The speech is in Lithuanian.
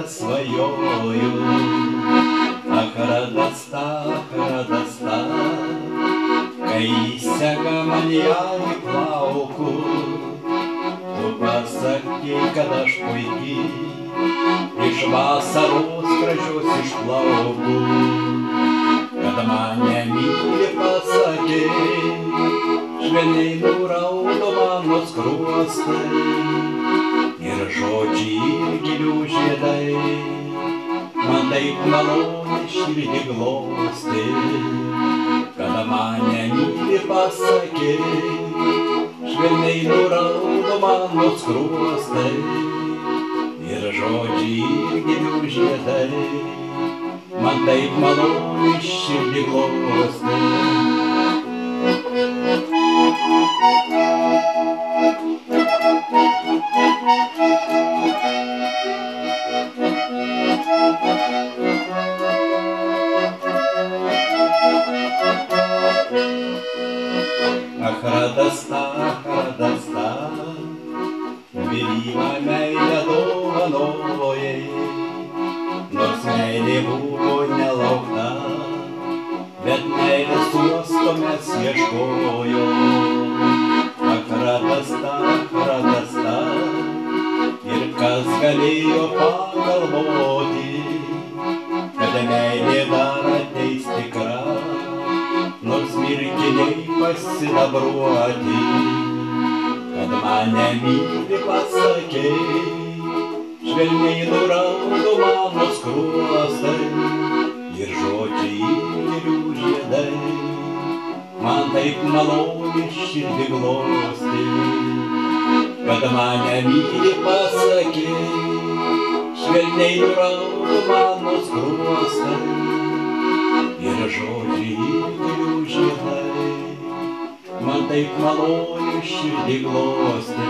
свajojau. Ach, radasta, kai įsega man ją į plaukų, tu pasakei, kad aš puikiai iš vasaros gražios išplaukų, kad mane myli pasakei, švelniai nuraudo mano skruostai ir žodžiai ir gilių žiedai, man taip maloniai širdį glostė, kad mane myli pasakei, švelniai nuraudo mano skruostai ir žodžiai ir gilių žiedai, man taip maloniai širdį glostė. Ach, radasta, vėlyvą meilę dovanojai, nors meilė buvo nelaukta, bet meilės uosto mes ieškojo. Ach, radasta, ir kas galėjo pagalvoti, kad meilė dar ateis tikra, nors mirkiniai pasidabruoti, kad mane myli pasakei, švelniai nuraudo mano skruostai ir žodžiai gilių žiedai, man taip maloniai širdį glostė, kad mane myli pasakei, švelniai nuraudo mano skruostai ir žodžiai gilių žiedai, man taip maloniai širdį glostė.